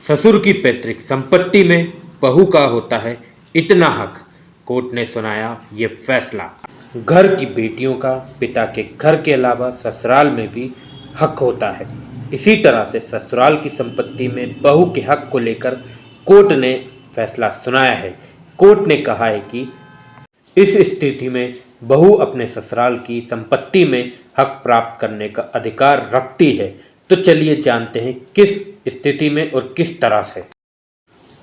ससुर की पैतृक संपत्ति में बहू का होता है इतना हक। कोर्ट ने सुनाया ये फैसला। घर की बेटियों का पिता के घर के अलावा ससुराल में भी हक होता है। इसी तरह से ससुराल की संपत्ति में बहू के हक को लेकर कोर्ट ने फैसला सुनाया है। कोर्ट ने कहा है कि इस स्थिति में बहू अपने ससुराल की संपत्ति में हक प्राप्त करने का अधिकार रखती है। तो चलिए जानते हैं किस स्थिति में और किस तरह से।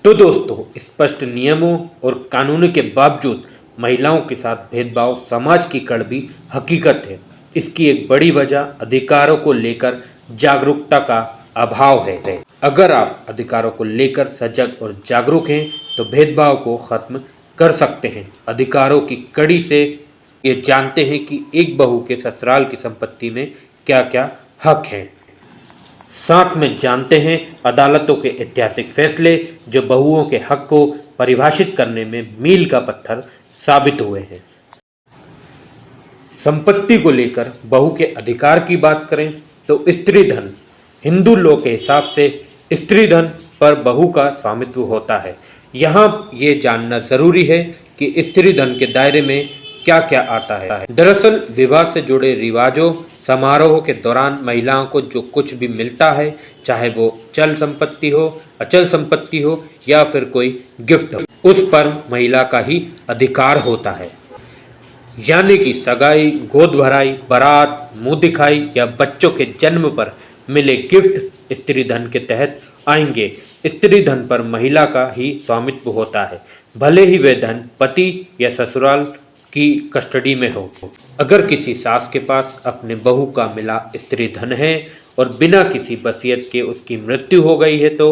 तो दोस्तों, स्पष्ट नियमों और कानूनों के बावजूद महिलाओं के साथ भेदभाव समाज की कड़वी हकीकत है। इसकी एक बड़ी वजह अधिकारों को लेकर जागरूकता का अभाव है। अगर आप अधिकारों को लेकर सजग और जागरूक हैं तो भेदभाव को खत्म कर सकते हैं। अधिकारों की कड़ी से ये जानते हैं कि एक बहू के ससुराल की संपत्ति में क्या क्या हक हैं। साथ में जानते हैं अदालतों के ऐतिहासिक फैसले जो बहुओं के हक को परिभाषित करने में मील का पत्थर साबित हुए हैं। संपत्ति को लेकर बहू के अधिकार की बात करें तो स्त्री धन, हिंदू लॉ के हिसाब से स्त्री धन पर बहू का स्वामित्व होता है। यहाँ ये जानना जरूरी है कि स्त्री धन के दायरे में क्या क्या आता है। दरअसल विवाह से जुड़े रिवाजों समारोह के दौरान महिलाओं को जो कुछ भी मिलता है, चाहे वो चल संपत्ति हो, अचल संपत्ति हो या फिर कोई गिफ्ट हो, उस पर महिला का ही अधिकार होता है। यानी कि सगाई, गोद भराई, बारात, मुंह दिखाई या बच्चों के जन्म पर मिले गिफ्ट स्त्री धन के तहत आएंगे। स्त्री धन पर महिला का ही स्वामित्व होता है, भले ही वह धन पति या ससुराल की कस्टडी में हो। अगर किसी सास के पास अपने बहू का मिला स्त्री धन है और बिना किसी वसीयत के उसकी मृत्यु हो गई है तो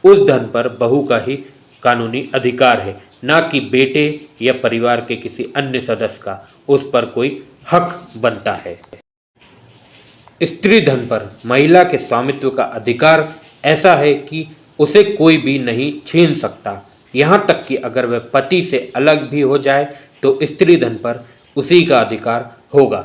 उस धन पर बहू का ही कानूनी अधिकार है, ना कि बेटे या परिवार के किसी अन्य सदस्य का उस पर कोई हक बनता है। स्त्री धन पर महिला के स्वामित्व का अधिकार ऐसा है कि उसे कोई भी नहीं छीन सकता। यहाँ तक कि अगर वह पति से अलग भी हो जाए तो स्त्री धन पर उसी का अधिकार होगा।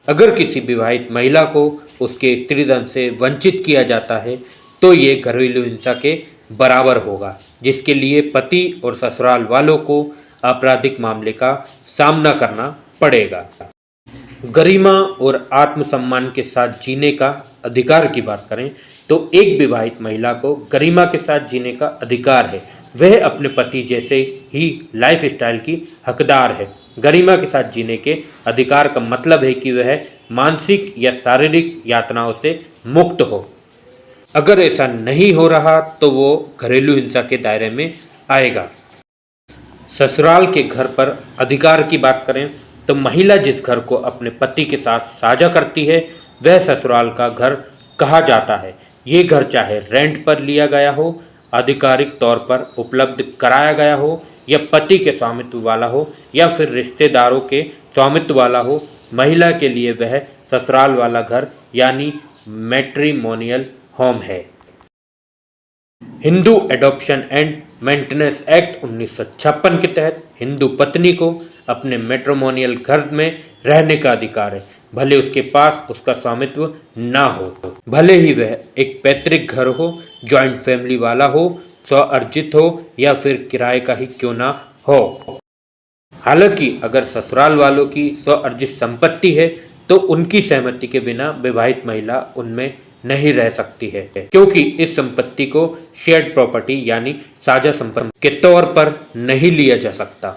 अगर किसी विवाहित महिला को उसके स्त्री धन से वंचित किया जाता है तो ये घरेलू हिंसा के बराबर होगा, जिसके लिए पति और ससुराल वालों को आपराधिक मामले का सामना करना पड़ेगा। गरिमा और आत्मसम्मान के साथ जीने का अधिकार की बात करें तो एक विवाहित महिला को गरिमा के साथ जीने का अधिकार है। वह अपने पति जैसे ही लाइफ स्टाइल की हकदार है। गरिमा के साथ जीने के अधिकार का मतलब है कि वह मानसिक या शारीरिक यातनाओं से मुक्त हो। अगर ऐसा नहीं हो रहा तो वो घरेलू हिंसा के दायरे में आएगा। ससुराल के घर पर अधिकार की बात करें तो महिला जिस घर को अपने पति के साथ साझा करती है वह ससुराल का घर कहा जाता है। ये घर चाहे रेंट पर लिया गया हो, आधिकारिक तौर पर उपलब्ध कराया गया हो या पति के स्वामित्व वाला हो या फिर रिश्तेदारों के स्वामित्व वाला हो, महिला के लिए वह ससुराल वाला घर यानी मैट्रिमोनियल होम है। Hindu adoption and maintenance act 1956 के तहत हिंदू पत्नी को अपने मैट्रिमोनियल घर में रहने का अधिकार है, भले उसके पास उसका स्वामित्व ना हो, भले ही वह एक पैतृक घर हो, जॉइंट फैमिली वाला हो, स्वअर्जित हो या फिर किराए का ही क्यों ना हो। हालांकि अगर ससुराल वालों की स्वअर्जित संपत्ति है तो उनकी सहमति के बिना विवाहित महिला उनमें नहीं रह सकती है, क्योंकि इस संपत्ति को शेयर्ड प्रॉपर्टी यानी साझा संपत्ति के तौर पर नहीं लिया जा सकता।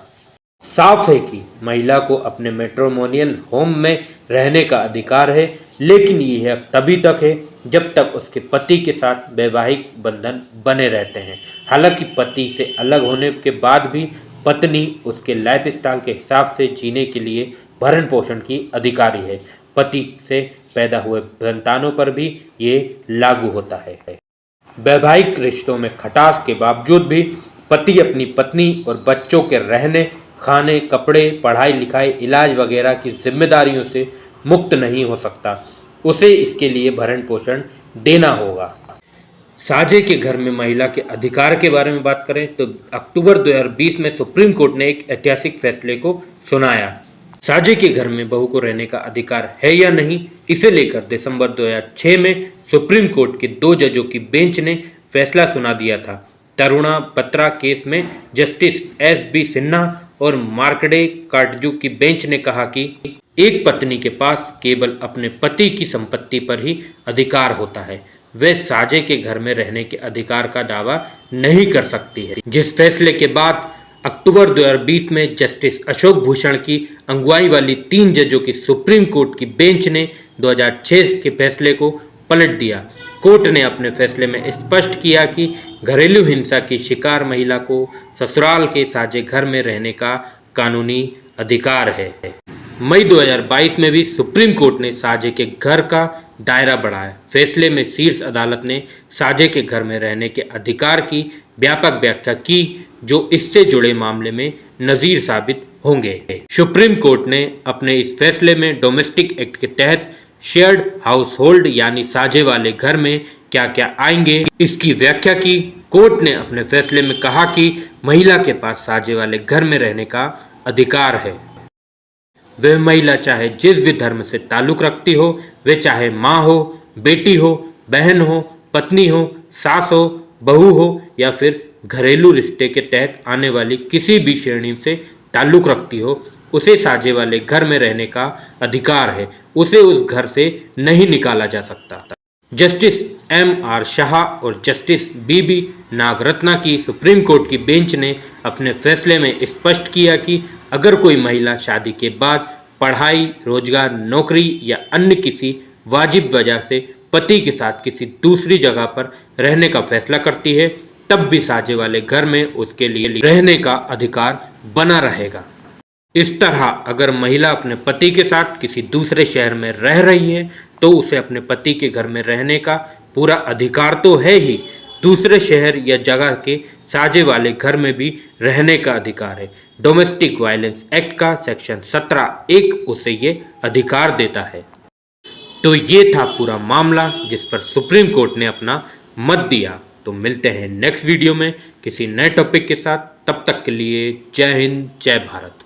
साफ है कि महिला को अपने मैट्रिमोनियल होम में रहने का अधिकार है, लेकिन यह तभी तक है जब तक उसके पति के साथ वैवाहिक बंधन बने रहते हैं। हालांकि पति से अलग होने के बाद भी पत्नी उसके लाइफस्टाइल के हिसाब से जीने के लिए भरण पोषण की अधिकारी है। पति से पैदा हुए संतानों पर भी ये लागू होता है। वैवाहिक रिश्तों में खटास के बावजूद भी पति अपनी पत्नी और बच्चों के रहने, खाने, कपड़े, पढ़ाई लिखाई, इलाज वगैरह की जिम्मेदारियों से मुक्त नहीं हो सकता। उसे इसके लिए भरण पोषण देना होगा। साझे के घर में महिला के अधिकार के बारे में बात करें तो अक्टूबर 2020 में सुप्रीम कोर्ट ने एक ऐतिहासिक फैसले को सुनाया। साझे के घर में बहू को रहने का अधिकार है या नहीं, इसे लेकर दिसंबर 2006 में सुप्रीम कोर्ट के 2 जजों की बेंच ने फैसला सुना दिया था। तरुणा बत्रा केस में जस्टिस एस.बी. सिन्हा और मार्कंडेय काटजू की बेंच ने कहा कि एक पत्नी के पास केवल अपने पति की संपत्ति पर ही अधिकार होता है, वह साझे के घर में रहने के अधिकार का दावा नहीं कर सकती है। जिस फैसले के बाद अक्टूबर 2020 में जस्टिस अशोक भूषण की अगुवाई वाली 3 जजों की सुप्रीम कोर्ट की बेंच ने 2006 के फैसले को पलट दिया। कोर्ट ने अपने फैसले में स्पष्ट किया कि घरेलू हिंसा की शिकार महिला को ससुराल के साझे घर में रहने का कानूनी अधिकार है। मई 2022 में भी सुप्रीम कोर्ट ने साझे के घर का दायरा बढ़ाया। फैसले में शीर्ष अदालत ने साझे के घर में रहने के अधिकार की व्यापक व्याख्या की, जो इससे जुड़े मामले में नज़ीर साबित होंगे। सुप्रीम कोर्ट ने अपने इस फैसले में डोमेस्टिक एक्ट के तहत शेयर्ड हाउस होल्ड यानी साझे वाले घर में क्या क्या आएंगे, इसकी व्याख्या की। कोर्ट ने अपने फैसले में कहा कि महिला के पास साझे वाले घर में रहने का अधिकार है। वह महिला चाहे जिस भी धर्म से ताल्लुक़ रखती हो, वे चाहे माँ हो, बेटी हो, बहन हो, पत्नी हो, सास हो, बहू हो या फिर घरेलू रिश्ते के तहत आने वाली किसी भी श्रेणी से ताल्लुक़ रखती हो, उसे साझे वाले घर में रहने का अधिकार है। उसे उस घर से नहीं निकाला जा सकता। Justice M.R. शाह और जस्टिस B.B. नागरत्ना की सुप्रीम कोर्ट की बेंच ने अपने फैसले में स्पष्ट किया कि अगर कोई महिला शादी के बाद पढ़ाई, रोजगार, नौकरी या अन्य किसी वाजिब वजह से पति के साथ किसी दूसरी जगह पर रहने का फैसला करती है, तब भी साझे वाले घर में उसके लिए रहने का अधिकार बना रहेगा। इस तरह अगर महिला अपने पति के साथ किसी दूसरे शहर में रह रही है तो उसे अपने पति के घर में रहने का पूरा अधिकार तो है ही, दूसरे शहर या जगह के साझे वाले घर में भी रहने का अधिकार है। डोमेस्टिक वायलेंस एक्ट का सेक्शन 17(1) उसे ये अधिकार देता है। तो ये था पूरा मामला जिस पर सुप्रीम कोर्ट ने अपना मत दिया। तो मिलते हैं नेक्स्ट वीडियो में किसी नए टॉपिक के साथ। तब तक के लिए जय हिंद, जय भारत।